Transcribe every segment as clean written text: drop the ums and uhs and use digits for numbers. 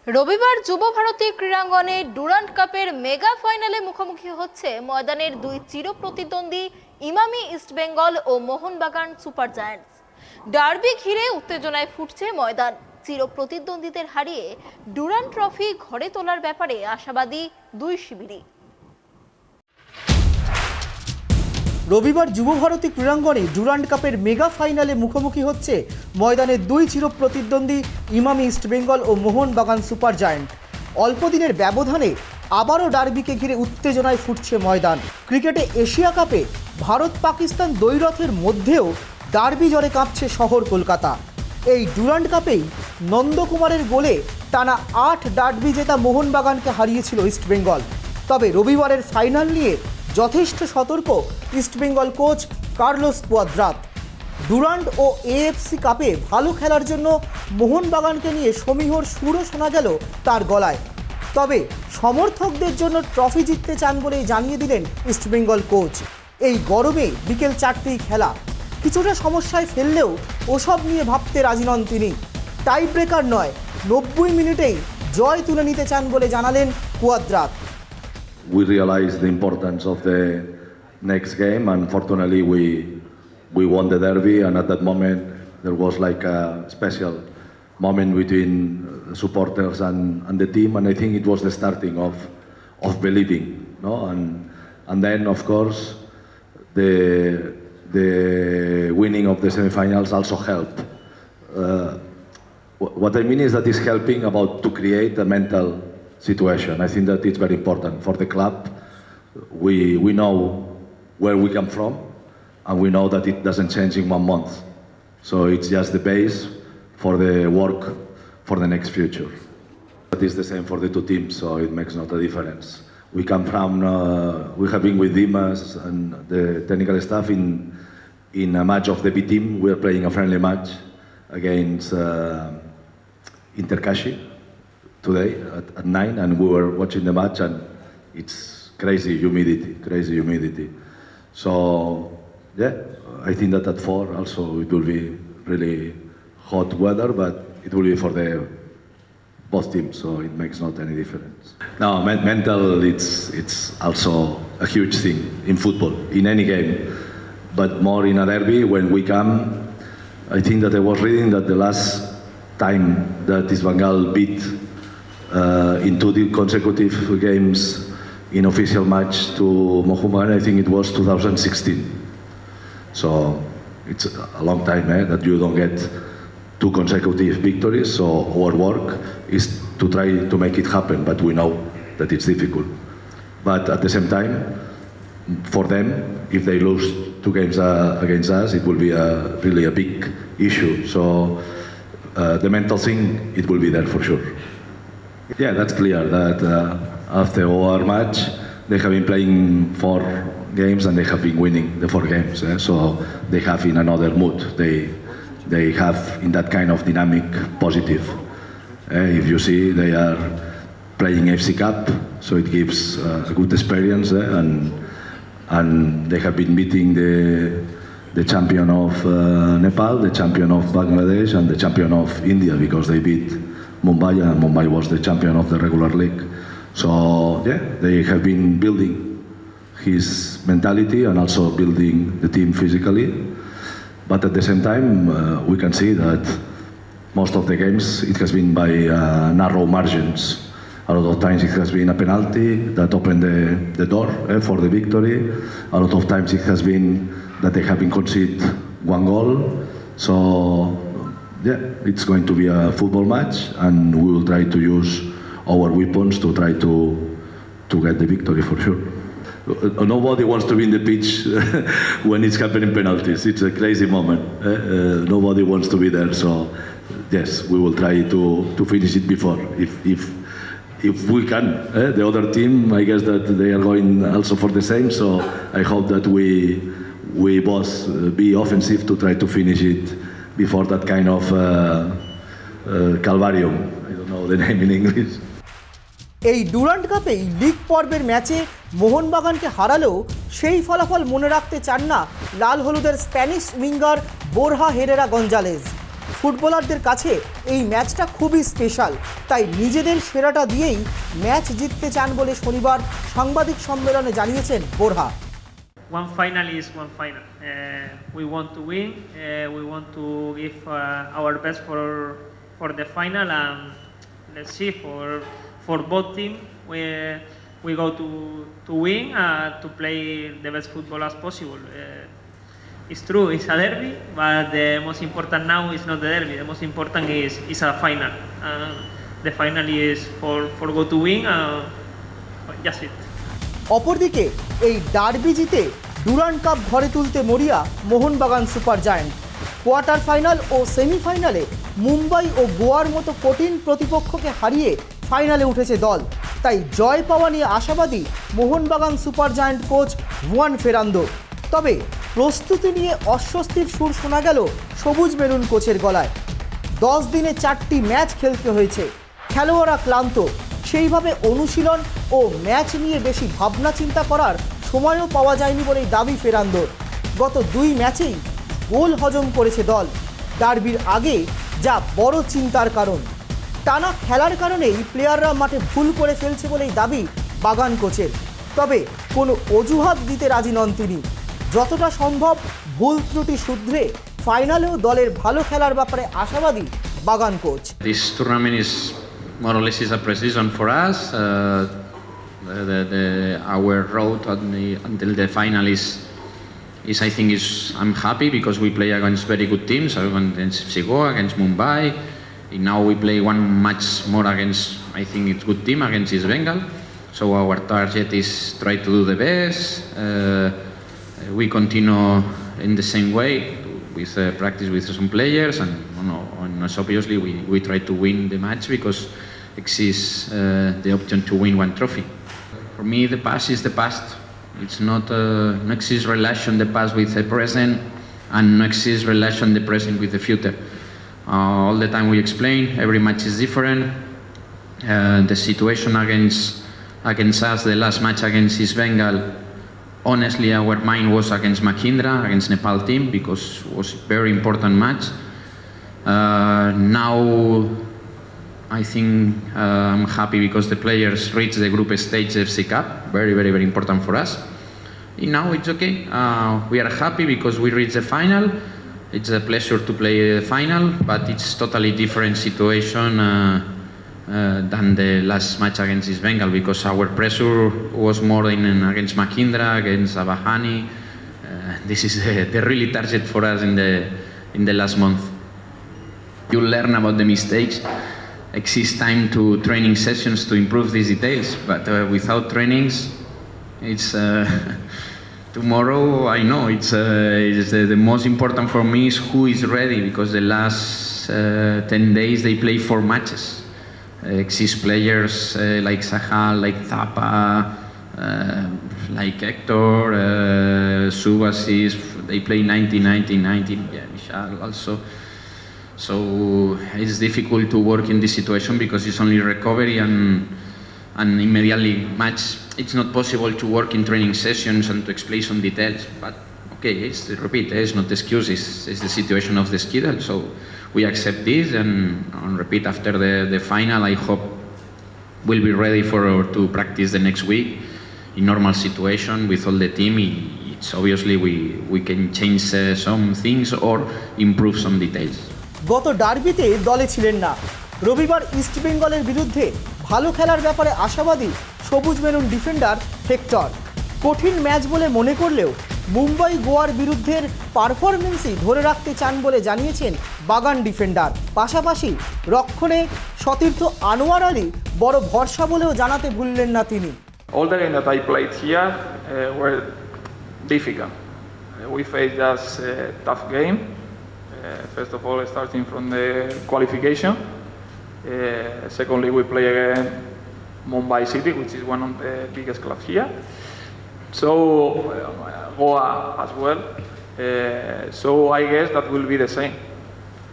রবিবার যুব ভারতী ক্রীড়াঙ্গনে ডুরান্ট কাপের মেগা ফাইনালে মুখোমুখি হচ্ছে ময়দানের দুই চিরপ্রতিদ্বন্দ্বী ইমামি ইস্টবেঙ্গল ও মোহনবাগান সুপার জায়ান্টস। ডার্বি ঘিরে উত্তেজনায় ফুটছে ময়দান। চিরপ্রতিদ্বন্দ্বীদের হারিয়ে ডুরান্ট ট্রফি ঘরে তোলার ব্যাপারে আশাবাদী দুই শিবিরই। রবিবার যুব ভারতী ক্রীড়াঙ্গনে ডুরান্ট কাপের মেগা ফাইনালে মুখোমুখি হচ্ছে ময়দানের দুই চিরপ্রতিদ্বন্দ্বী ইমামি ইস্টবেঙ্গল ও মোহনবাগান সুপার জায়ান্ট। অল্প দিনের ব্যবধানে আবারও ডার্বিকে ঘিরে উত্তেজনায় ফুটছে ময়দান। ক্রিকেটে এশিয়া কাপে ভারত পাকিস্তান দ্বৈরথের মধ্যেও ডার্বি জ্বরে কাঁপছে শহর কলকাতা। এই ডুরান্ট কাপেই নন্দকুমারের গোলে টানা ৮ ডার্বি জেতা মোহনবাগানকে হারিয়েছিল ইস্টবেঙ্গল। তবে রবিবারের ফাইনাল নিয়ে যথেষ্ট সতর্ক East Bengal coach Carlos Cuadrat. Durand ও এএফসি কাপে ভালো খেলার জন্য মোহনবাগানকে নিয়ে সমীহর সুরও শোনা গেল তার গলায়। তবে সমর্থকদের জন্য ট্রফি জিততে চান বলেই জানিয়ে দিলেন ইস্টবেঙ্গল কোচ। এই গরমে বিকেল 4টেই খেলা, কিছুটা সমস্যায় ফেললেও ওসব নিয়ে ভাবতে রাজি নন তিনি। টাই ব্রেকার নয়, 90 মিনিটেই জয় তুলে নিতে চান বলে জানালেন Cuadrat. We realized the importance of the next game, and fortunately we won the derby, and at that moment there was like a special moment between the supporters and the team, and I think it was the starting of believing, no? And then of course the winning of the semi-finals also helped. What I mean is that it's helping about to create a mental situation. I think that it's very important for the club. We know where we come from, and we know that it doesn't change in 1 month. So it's just the base for the work for the next future. That is the same for the two teams, so it makes not a difference. We come from, we have been with Dimas and the technical staff in a match of the B team. We are playing a friendly match against Interkashi today at 9, and we were watching the match, and it's crazy humidity. So yeah, I think that at 4 also it will be really hot weather, but it will be for the both teams, so it makes not any difference. Now mental, it's also a huge thing in football, in any game, but more in a derby when we come. I think that I was reading that the last time that East Bengal beat in 2 consecutive games in official match to Mohuman, I think it was 2016. So it's a long time that you don't get 2 consecutive victories. So our work is to try to make it happen, but we know that it's difficult. But at the same time, for them, if they lose 2 games against us, it will be really a big issue. So the mental thing, it will be there for sure. Yeah, that's clear that after our match, they have been playing 4 games and they have been winning the 4 games. So they have in another mood. They have in that kind of dynamic, positive. If you see, they are playing FC Cup, so it gives a good experience, and they have been beating the champion of Nepal, the champion of Bangladesh, and the champion of India, because they beat Mumbai, and Mumbai was the champion of the regular league. So yeah, they have been building his mentality and also building the team physically. But at the same time, we can see that most of the games, it has been by narrow margins. A lot of times it has been a penalty that opened the door for the victory. A lot of times it has been that they have been conceded 1 goal. So yeah, it's going to be a football match, and we will try to use our weapons to try to get the victory for sure. Nobody wants to be in the pitch when it's happening penalties. It's a crazy moment. Nobody wants to be there. So yes, we will try to finish it before, if we can. The other team, I guess that they are going also for the same. So I hope that we both be offensive to try to finish it before that kind of calvarium. I don't know the name in English. এই Durand কাপেই league পর্বের ম্যাচে মোহনবাগানকে হারালেও সেই ফলাফল মনে রাখতে চান না লাল হলুদের Spanish winger Borja Herrera Gonzalez. ফুটবলারদের কাছে এই ম্যাচটা খুবই স্পেশাল, তাই নিজেদের সেরাটা দিয়েই ম্যাচ জিততে চান বলে শনিবার সাংবাদিক সম্মেলনে জানিয়েছেন Borja. One final is one final. We want to win. We want to give our best for the final, and let's see for both teams. We go to win, to play the best football as possible. It's true, it's a derby, but the most important now is not the derby. The most important is a final. The final is for go to win. That's it. অপরদিকে এই derby জিতে Durand cup ঘরে তুলতে মরিয়া Mohun Bagan super giant. Quarter final ও সেমিফাইনালে মুম্বাই ও গোয়ার মতো কঠিন প্রতিপক্ষকে হারিয়ে ফাইনালে উঠেছে দল, তাই জয় পাওয়া নিয়ে আশাবাদী Mohun Bagan super giant coach Juan Ferrando. তবে প্রস্তুতি নিয়ে অস্বস্তির সুর শোনা গেল সবুজ মেরুন কোচের গলায়। 10 দিনে 4টি ম্যাচ খেলতে হয়েছে, খেলোয়াড়রা ক্লান্ত, সেইভাবে অনুশীলন ও ম্যাচ নিয়ে বেশি ভাবনা চিন্তা করার সময়ও পাওয়া যায়নি বলেই দাবি ফেরান্দোর। গত 2 ম্যাচেই গোল হজম করেছে দল, ডার্বির আগে যা বড় চিন্তার কারণ। টানা খেলার কারণেই প্লেয়াররা মাঠে ভুল করে ফেলছে বলেই দাবি বাগান কোচের। তবে কোনো অজুহাত দিতে রাজি নন তিনি। যতটা সম্ভব ভুল ত্রুটি শুধরে ফাইনালেও দলের ভালো খেলার ব্যাপারে আশাবাদী বাগান coach. This tournament is more or less is a pre-season for us. Our road until the final is I think I'm happy because we play against very good teams, against FC Goa, against Mumbai. Now we play one match more against, I think it's good team, against East Bengal. So our target is try to do the best. We continue in the same way with practice with some players, and obviously we try to win the match because exists the option to win one trophy. For me, the past is the past. It's not no exists relation the past with the present, and no exists relation the present with the future. All the time we explain every match is different. The situation against us, the last match against East Bengal, honestly our mind was against Mahindra, against Nepal team, because it was a very important match. Now I think I'm happy because the players reached the group stage FC Cup, very, very, very important for us. And now it's okay. We are happy because we reached the final. It's a pleasure to play the final, but it's totally different situation than the last match against East Bengal, because our pressure was more against Mahindra, against Abahani. This is the really target for us in the last month. You learn about the mistakes. Exists time to training sessions to improve these details, but without trainings, it's tomorrow. I know it's the most important for me is who is ready, because the last 10 days they play 4 matches. Exist players like Sahal, like Thapa, like Hector, Subhasis. They play 90, yeah, Vishal also. So it's difficult to work in this situation because it's only recovery and immediately match. It's not possible to work in training sessions and to explain some details. But okay, it's not excuses. It's the situation of the schedule. So we accept this and repeat after the final. I hope we'll be ready to practice the next week in normal situation with all the team. It's obviously we can change some things or improve some details. গত ডার্বিতে দলে ছিলেন না। রবিবার east বেঙ্গলের বিরুদ্ধে ভালো খেলার ব্যাপারে আশাবাদী সবুজ মেরুন ডিফেন্ডার হেক্টর। কঠিন ম্যাচ বলে মনে করলেও মুম্বাই গোয়ার বিরুদ্ধের পারফরমেন্সই ধরে রাখতে চান বলে জানিয়েছেন বাগান ডিফেন্ডার। পাশাপাশি রক্ষণে সতীর্থ আনোয়ার আলী বড় ভরসা বলেও জানাতে ভুললেন না তিনি। All the games that I played here were difficult. We faced just a tough game. First of all, starting from the qualification. Secondly, we play against Mumbai City, which is one of the biggest clubs here. So, Goa as well. So I guess that will be the same.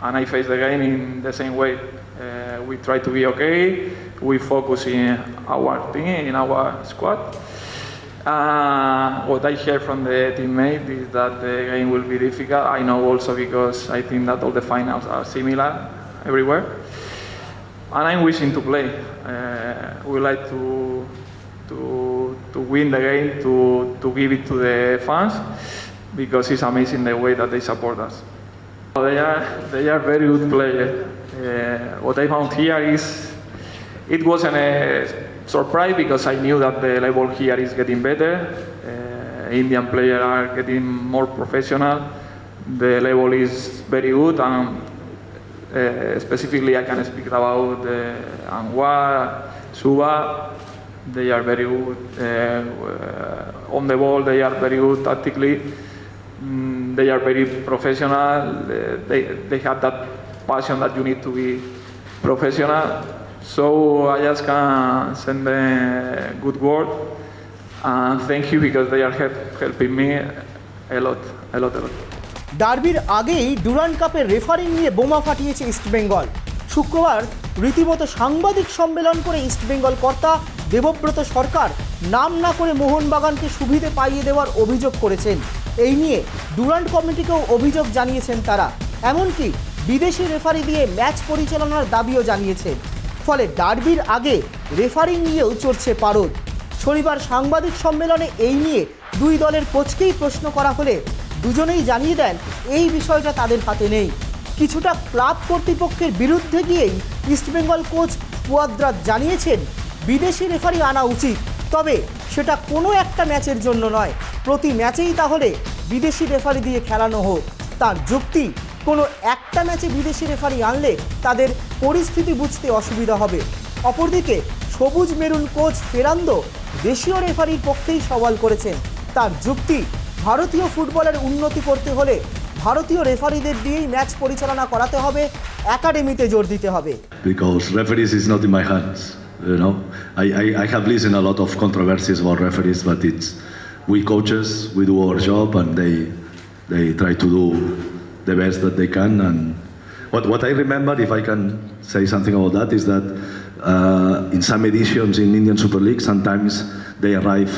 And I face the game in the same way. We try to be okay. We focus in our team, in our squad. What I hear from the teammate is that the game will be difficult. I know also because I think that all the finals are similar everywhere. And I'm wishing to play. We like to win the game, to give it to the fans, because it's amazing the way that they support us. They are very good players. What I found here is, it wasn't a surprise because I knew that the level here is getting better. Indian players are getting more professional. The level is very good, and specifically I can speak about Anwar, Suba. They are very good. On the ball, they are very good tactically. They are very professional. They have that passion that you need to be professional. So I just can send them a good word and thank you, because they are helping me a lot. ডার্বির আগেই Durand কাপের referring নিয়ে বোমা ফাটিয়েছে ইস্টবেঙ্গল। শুক্রবার রীতিমতো সাংবাদিক সম্মেলন করে ইস্টবেঙ্গল কর্তা দেবব্রত সরকার নাম না করে মোহনবাগানকে সুবিধে পাইয়ে দেওয়ার অভিযোগ করেছেন। এই নিয়ে ডুরান্ড কমিটিকেও অভিযোগ জানিয়েছেন তারা, এমনকি বিদেশি রেফারি দিয়ে ম্যাচ পরিচালনার দাবিও জানিয়েছেন। ফলে ডার্বির আগে রেফারিং নিয়েও চড়ছে পারদ। শনিবার সাংবাদিক সম্মেলনে এই নিয়ে দুই দলের কোচকেই প্রশ্ন করা হলে দুজনেই জানিয়ে দেন এই বিষয়টা তাদের হাতে নেই। কিছুটা ক্লাব কর্তৃপক্ষের বিরুদ্ধে গিয়েই ইস্টবেঙ্গল কোচ কুয়াদ্রাত জানিয়েছেন বিদেশি রেফারি আনা উচিত, তবে সেটা কোনো একটা ম্যাচের জন্য নয়, প্রতি ম্যাচেই তাহলে বিদেশি রেফারি দিয়ে খেলানো হোক। তার যুক্তি, কোনো একটা ম্যাচে বিদেশি রেফারি আনলে তাদের পরিস্থিতি বুঝতে অসুবিধা হবে। অপরদিকে সবুজ মেরুন কোচ ফেরান্দো দেশীয় রেফারির পক্ষেই সওয়াল করেছেন। তার যুক্তি, ভারতীয় ফুটবলের উন্নতি করতে হলে ভারতীয় রেফারিদের দিয়েই ম্যাচ পরিচালনা করাতে হবে, একাডেমিতে জোর দিতে হবে। Because referees is not in my hands, you know. I have listened a lot of controversies about referees, but it's we coaches, we do our job, and they try to do the best that they can. And what I remember, if I can say something about that, is that in some editions in Indian Super League, sometimes they arrive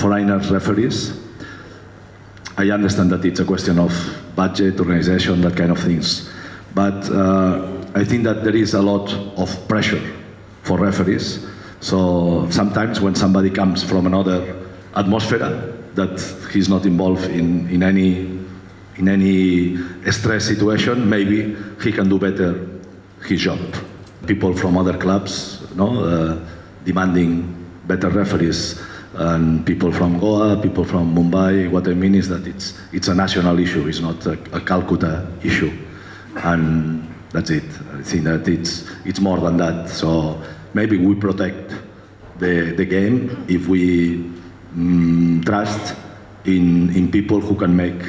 foreigner referees. I understand that it's a question of budget, organization, that kind of things. But I think that there is a lot of pressure for referees. So sometimes when somebody comes from another atmosphere, that he's not involved in any stress situation, maybe he can do better his job. People from other clubs, demanding better referees, and people from Goa, people from Mumbai. What I mean is that it's a national issue, it's not a Calcutta issue, and that's it. I think that it's more than that. So maybe we protect the game if we trust in people who can make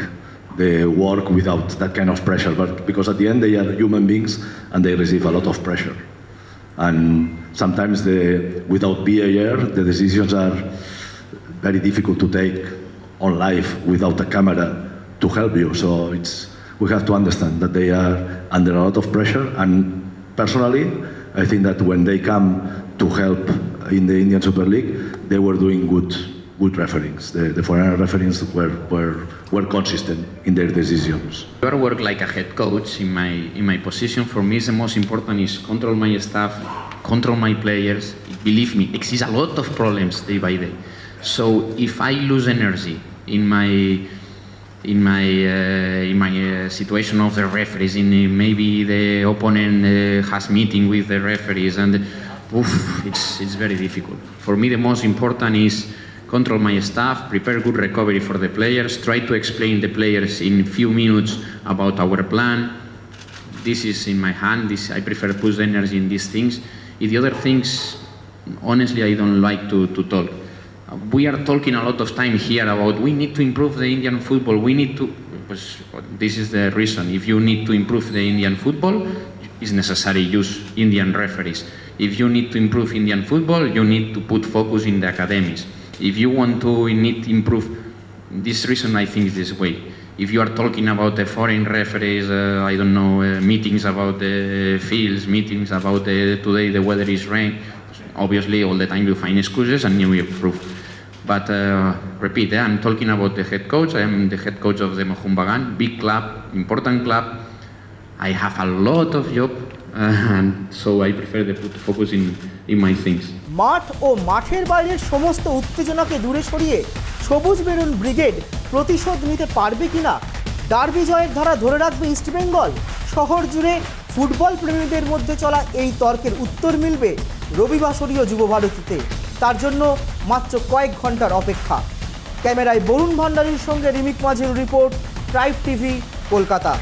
the work without that kind of pressure. But because at the end they are human beings and they receive a lot of pressure, and sometimes without VAR the decisions are very difficult to take on live without a camera to help you. So we have to understand that they are under a lot of pressure, and personally I think that when they come to help in the Indian Super League, they were doing good referees. The foreign referees were consistent in their decisions. Your work like a head coach in my position, for me, is the most important is control my staff, control my players. Believe me, exists a lot of problems day by day. So if I lose energy in my situation of the referees, maybe the opponent has meeting with the referees, and it's very difficult. For me, the most important is control my staff, prepare good recovery for the players, try to explain the players in few minutes about our plan. This is in my hand. I prefer to put energy in these things. In the other things, honestly, I don't like to talk. We are talking a lot of time here about we need to improve the Indian football. This is the reason. If you need to improve the Indian football, it's necessary use Indian referees. If you need to improve Indian football, you need to put focus in the academies. If you want to need to improve, this reason I think is this way. If you are talking about the foreign referees, I don't know, meetings about the fields, meetings about today the weather is rain, obviously all the time you find excuses and you improve. But repeat, I'm talking about the head coach. I am the head coach of the Mohun Bagan, big club, important club. I have a lot of job, and so I prefer to put focus in my things. মাঠ ও মাঠের বাইরের সমস্ত উত্তেজনাকে দূরে সরিয়ে সবুজ বেরুন brigade প্রতিশোধ নিতে পারবে কিনা, ডার্বি জয়ের ধারা ধরে রাখবে ইস্টবেঙ্গল, শহর জুড়ে ফুটবল প্রেমীদের মধ্যে চলা এই তর্কের উত্তর মিলবে রবিবাসরীয় যুবভারতীতে। তার জন্য মাত্র কয়েক ঘন্টার অপেক্ষা। ক্যামেরায় বরুণ ভান্ডারীর সঙ্গে রিমিক মাঝির রিপোর্ট, ট্রাইব টিভি, কলকাতা।